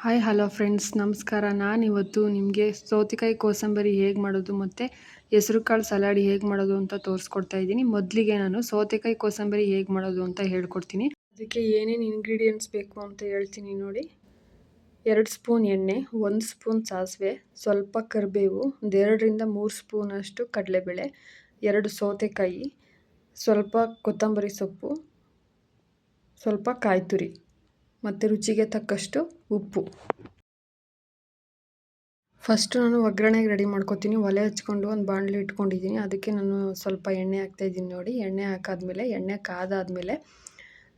Hi hello friends, ನಮಸ್ಕಾರ. ನಾನಿವತ್ತು ನಿಮಗೆ ಸೌತೆಕಾಯಿ ಕೋಸಂಬರಿ ಹೇಗೆ ಮಾಡೋದು ಮತ್ತು ಹೆಸರು ಕಾಳು ಸಲಾಡ್ ಹೇಗೆ ಮಾಡೋದು ಅಂತ ತೋರಿಸ್ಕೊಡ್ತಾ ಇದ್ದೀನಿ. ಮೊದಲಿಗೆ ನಾನು ಸೌತೆಕಾಯಿ ಕೋಸಂಬರಿ ಹೇಗೆ ಮಾಡೋದು ಅಂತ ಹೇಳ್ಕೊಡ್ತೀನಿ. ಅದಕ್ಕೆ ಏನೇನು ಇಂಗ್ರೀಡಿಯೆಂಟ್ಸ್ ಬೇಕು ಅಂತ ಹೇಳ್ತೀನಿ ನೋಡಿ. 2 ಸ್ಪೂನ್ ಎಣ್ಣೆ, 1 ಸ್ಪೂನ್ ಸಾಸಿವೆ, ಸ್ವಲ್ಪ ಕರಿಬೇವು, 2ರಿಂದ 3 ಸ್ಪೂನಷ್ಟು ಕಡಲೆಬೇಳೆ, 2 ಸೌತೆಕಾಯಿ, ಸ್ವಲ್ಪ ಕೊತ್ತಂಬರಿ ಸೊಪ್ಪು, ಸ್ವಲ್ಪ ಕಾಯಿ ತುರಿ ಮತ್ತು ರುಚಿಗೆ ತಕ್ಕಷ್ಟು ಉಪ್ಪು. ಫಸ್ಟು ನಾನು ಒಗ್ಗರಣೆಗೆ ರೆಡಿ ಮಾಡ್ಕೊತೀನಿ. ಒಲೆ ಹಚ್ಕೊಂಡು ಒಂದು ಬಾಣಲಿ ಇಟ್ಕೊಂಡಿದ್ದೀನಿ. ಅದಕ್ಕೆ ನಾನು ಸ್ವಲ್ಪ ಎಣ್ಣೆ ಹಾಕ್ತಾಯಿದ್ದೀನಿ ನೋಡಿ. ಎಣ್ಣೆ ಹಾಕಾದ್ಮೇಲೆ ಎಣ್ಣೆ ಕಾದಾದಮೇಲೆ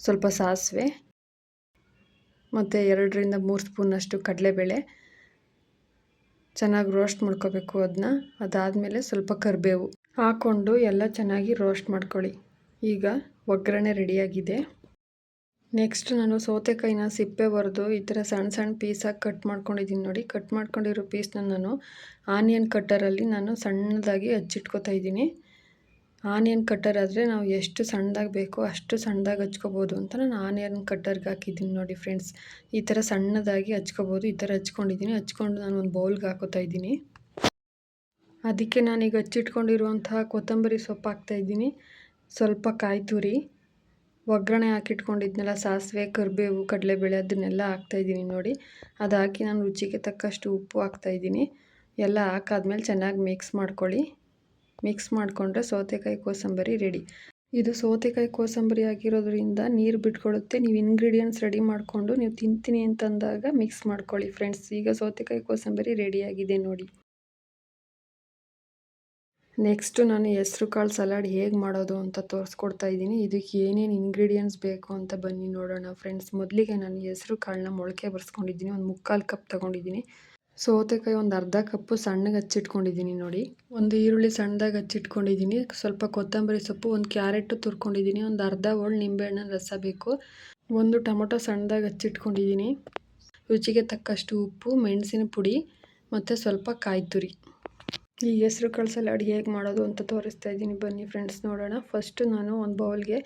ಸ್ವಲ್ಪ ಸಾಸಿವೆ ಮತ್ತು 2ರಿಂದ 3 ಸ್ಪೂನಷ್ಟು ಕಡಲೆಬೇಳೆ ಚೆನ್ನಾಗಿ ರೋಸ್ಟ್ ಮಾಡ್ಕೋಬೇಕು. ಅದಾದಮೇಲೆ ಸ್ವಲ್ಪ ಕರಿಬೇವು ಹಾಕ್ಕೊಂಡು ಎಲ್ಲ ಚೆನ್ನಾಗಿ ರೋಸ್ಟ್ ಮಾಡ್ಕೊಳ್ಳಿ. ಈಗ ಒಗ್ಗರಣೆ ರೆಡಿಯಾಗಿದೆ. ನೆಕ್ಸ್ಟ್ ನಾನು ಸೌತೆಕಾಯಿನ ಸಿಪ್ಪೆ ಬರೆದು ಈ ಥರ ಸಣ್ಣ ಸಣ್ಣ ಪೀಸಾಗಿ ಕಟ್ ಮಾಡ್ಕೊಂಡಿದ್ದೀನಿ ನೋಡಿ. ಕಟ್ ಮಾಡ್ಕೊಂಡಿರೋ ಪೀಸ್ನ ನಾನು ಆನಿಯನ್ ಕಟ್ಟರಲ್ಲಿ ಸಣ್ಣದಾಗಿ ಹಚ್ಚಿಟ್ಕೋತಾ ಇದ್ದೀನಿ. ಆನಿಯನ್ ಕಟ್ಟರ್ ಆದರೆ ನಾವು ಎಷ್ಟು ಸಣ್ಣದಾಗಿ ಬೇಕೋ ಅಷ್ಟು ಸಣ್ಣದಾಗಿ ಹಚ್ಕೋಬೋದು ಅಂತ ನಾನು ಆನಿಯನ್ ಕಟ್ಟರ್ಗೆ ಹಾಕಿದ್ದೀನಿ ನೋಡಿ ಫ್ರೆಂಡ್ಸ್. ಈ ಥರ ಸಣ್ಣದಾಗಿ ಹಚ್ಕೋಬೋದು. ಈ ಥರ ಹಚ್ಕೊಂಡಿದ್ದೀನಿ. ಹಚ್ಕೊಂಡು ನಾನು ಒಂದು ಬೌಲ್ಗೆ ಹಾಕೋತಾ ಇದ್ದೀನಿ. ಅದಕ್ಕೆ ನಾನೀಗ ಹಚ್ಚಿಟ್ಕೊಂಡಿರುವಂತಹ ಕೊತ್ತಂಬರಿ ಸೊಪ್ಪು ಹಾಕ್ತಾಯಿದ್ದೀನಿ, ಸ್ವಲ್ಪ ಕಾಯಿ ತುರಿ, ಒಗ್ಗರಣೆ ಹಾಕಿಟ್ಕೊಂಡಿದ್ನೆಲ್ಲ ಸಾಸಿವೆ, ಕರಿಬೇವು, ಕಡಲೆಬೇಳೆ ಅದನ್ನೆಲ್ಲ ಹಾಕ್ತಾಯಿದ್ದೀನಿ ನೋಡಿ. ಅದು ಹಾಕಿ ನಾನು ರುಚಿಗೆ ತಕ್ಕಷ್ಟು ಉಪ್ಪು ಹಾಕ್ತಾಯಿದ್ದೀನಿ. ಎಲ್ಲ ಹಾಕಾದ್ಮೇಲೆ ಚೆನ್ನಾಗಿ ಮಿಕ್ಸ್ ಮಾಡ್ಕೊಳ್ಳಿ. ಮಿಕ್ಸ್ ಮಾಡಿಕೊಂಡ್ರೆ ಸೌತೆಕಾಯಿ ಕೋಸಂಬರಿ ರೆಡಿ. ಇದು ಸೌತೆಕಾಯಿ ಕೋಸಂಬರಿ ಆಗಿರೋದ್ರಿಂದ ನೀರು ಬಿಟ್ಕೊಳ್ಳುತ್ತೆ. ನೀವು ಇಂಗ್ರೀಡಿಯೆಂಟ್ಸ್ ರೆಡಿ ಮಾಡಿಕೊಂಡು ನೀವು ತಿಂತೀನಿ ಅಂತಂದಾಗ ಮಿಕ್ಸ್ ಮಾಡ್ಕೊಳ್ಳಿ ಫ್ರೆಂಡ್ಸ್. ಈಗ ಸೌತೆಕಾಯಿ ಕೋಸಂಬರಿ ರೆಡಿಯಾಗಿದೆ ನೋಡಿ. ನೆಕ್ಸ್ಟು ನಾನು ಹೆಸ್ರು ಕಾಳು ಸಲಾಡ್ ಹೇಗೆ ಮಾಡೋದು ಅಂತ ತೋರಿಸ್ಕೊಡ್ತಾ ಇದ್ದೀನಿ. ಇದಕ್ಕೆ ಏನೇನು ಇಂಗ್ರೀಡಿಯೆಂಟ್ಸ್ ಬೇಕು ಅಂತ ಬನ್ನಿ ನೋಡೋಣ ಫ್ರೆಂಡ್ಸ್. ಮೊದಲಿಗೆ ನಾನು ಹೆಸ್ರು ಕಾಳನ್ನ ಮೊಳಕೆ ಬರೆಸ್ಕೊಂಡಿದ್ದೀನಿ. ಒಂದು 3/4 ಕಪ್ ತೊಗೊಂಡಿದ್ದೀನಿ. ಸೌತೆಕಾಯಿ ಒಂದು ಅರ್ಧ ಕಪ್ಪು ಸಣ್ಣಗೆ ಹಚ್ಚಿಟ್ಕೊಂಡಿದ್ದೀನಿ ನೋಡಿ. ಒಂದು ಈರುಳ್ಳಿ ಸಣ್ಣದಾಗಿ ಹಚ್ಚಿಟ್ಕೊಂಡಿದ್ದೀನಿ. ಸ್ವಲ್ಪ ಕೊತ್ತಂಬರಿ ಸೊಪ್ಪು, ಒಂದು ಕ್ಯಾರೆಟು ತುರ್ಕೊಂಡಿದ್ದೀನಿ, ಒಂದು ಅರ್ಧ ಹೋಳು ನಿಂಬೆಹಣ್ಣಿನ ರಸ ಬೇಕು, ಒಂದು ಟೊಮೊಟೊ ಸಣ್ಣದಾಗಿ ಹಚ್ಚಿಟ್ಕೊಂಡಿದ್ದೀನಿ, ರುಚಿಗೆ ತಕ್ಕಷ್ಟು ಉಪ್ಪು, ಮೆಣಸಿನ ಪುಡಿ ಮತ್ತು ಸ್ವಲ್ಪ ಕಾಯಿ ತುರಿ. ಈ ಹೆಸ್ರು ಕಾಳು ಸಲಾಡ್ ಹೇಗೆ ಮಾಡೋದು ಅಂತ ತೋರಿಸ್ತಾ ಇದ್ದೀನಿ ಬನ್ನಿ ಫ್ರೆಂಡ್ಸ್ ನೋಡೋಣ. ಫಸ್ಟು ನಾನು ಒಂದು ಬೌಲ್ಗೆ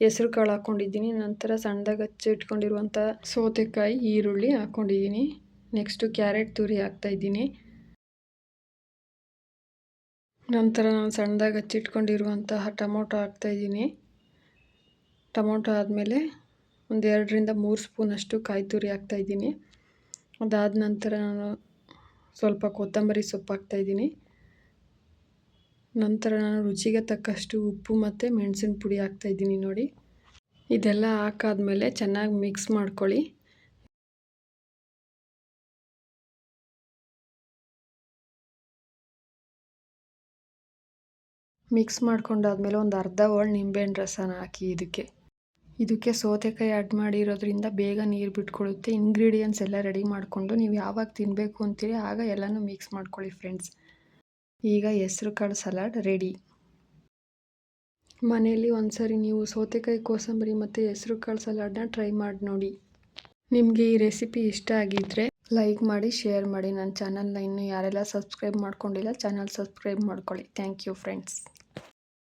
ಹೆಸ್ರು ಕಾಳು ಹಾಕ್ಕೊಂಡಿದ್ದೀನಿ. ನಂತರ ಸಣ್ಣದಾಗಿ ಹಚ್ಚಿಟ್ಕೊಂಡಿರುವಂಥ ಸೌತೆಕಾಯಿ, ಈರುಳ್ಳಿ ಹಾಕ್ಕೊಂಡಿದ್ದೀನಿ. ನೆಕ್ಸ್ಟು ಕ್ಯಾರೆಟ್ ತುರಿ ಹಾಕ್ತಾಯಿದ್ದೀನಿ. ನಂತರ ನಾನು ಸಣ್ಣದಾಗಿ ಹಚ್ಚಿಟ್ಕೊಂಡಿರುವಂತಹ ಟೊಮೊಟೊ ಹಾಕ್ತಾಯಿದ್ದೀನಿ. ಟೊಮೊಟೊ ಆದಮೇಲೆ ಒಂದು 2ರಿಂದ 3 ಸ್ಪೂನಷ್ಟು ಕಾಯಿ ತುರಿ ಹಾಕ್ತಾಯಿದ್ದೀನಿ. ಅದಾದ ನಂತರ ನಾನು ಸ್ವಲ್ಪ ಕೊತ್ತಂಬರಿ ಸೊಪ್ಪು ಹಾಕ್ತಾಯಿದ್ದೀನಿ. ನಂತರ ನಾನು ರುಚಿಗೆ ತಕ್ಕಷ್ಟು ಉಪ್ಪು ಮತ್ತು ಮೆಣಸಿನ ಪುಡಿ ಹಾಕ್ತಾಯಿದ್ದೀನಿ ನೋಡಿ. ಇದೆಲ್ಲ ಹಾಕಾದ್ಮೇಲೆ ಚೆನ್ನಾಗಿ ಮಿಕ್ಸ್ ಮಾಡ್ಕೊಳ್ಳಿ. ಮಿಕ್ಸ್ ಮಾಡ್ಕೊಂಡಾದ್ಮೇಲೆ ಒಂದು ಅರ್ಧ ಹೋಳು ನಿಂಬೆಹಣ್ಣು ರಸನ ಹಾಕಿ ಇದಕ್ಕೆ ಸೌತೆಕಾಯಿ ಆ್ಯಡ್ ಮಾಡಿರೋದ್ರಿಂದ ಬೇಗ ನೀರು ಬಿಟ್ಕೊಳ್ಳುತ್ತೆ. ಇಂಗ್ರೀಡಿಯೆಂಟ್ಸ್ ಎಲ್ಲ ರೆಡಿ ಮಾಡಿಕೊಂಡು ನೀವು ಯಾವಾಗ ತಿನ್ನಬೇಕು ಅಂತೀರಿ ಆಗ ಎಲ್ಲನೂ ಮಿಕ್ಸ್ ಮಾಡ್ಕೊಳ್ಳಿ ಫ್ರೆಂಡ್ಸ್. ಈಗ ಹೆಸ್ರು ಕಾಳು ಸಲಾಡ್ ರೆಡಿ. ಮನೆಯಲ್ಲಿ ಒಂದ್ಸರಿ ನೀವು ಸೌತೆಕಾಯಿ ಕೋಸಂಬರಿ ಮತ್ತು ಹೆಸ್ರು ಕಾಳು ಸಲಾಡ್ನ ಟ್ರೈ ಮಾಡಿ ನೋಡಿ. ನಿಮಗೆ ಈ ರೆಸಿಪಿ ಇಷ್ಟ ಆಗಿದ್ದರೆ ಲೈಕ್ ಮಾಡಿ, ಶೇರ್ ಮಾಡಿ. ನನ್ನ ಚಾನಲ್ನ ಇನ್ನೂ ಯಾರೆಲ್ಲ ಸಬ್ಸ್ಕ್ರೈಬ್ ಮಾಡ್ಕೊಂಡಿಲ್ಲ ಚಾನಲ್ ಸಬ್ಸ್ಕ್ರೈಬ್ ಮಾಡ್ಕೊಳ್ಳಿ. Thank you friends.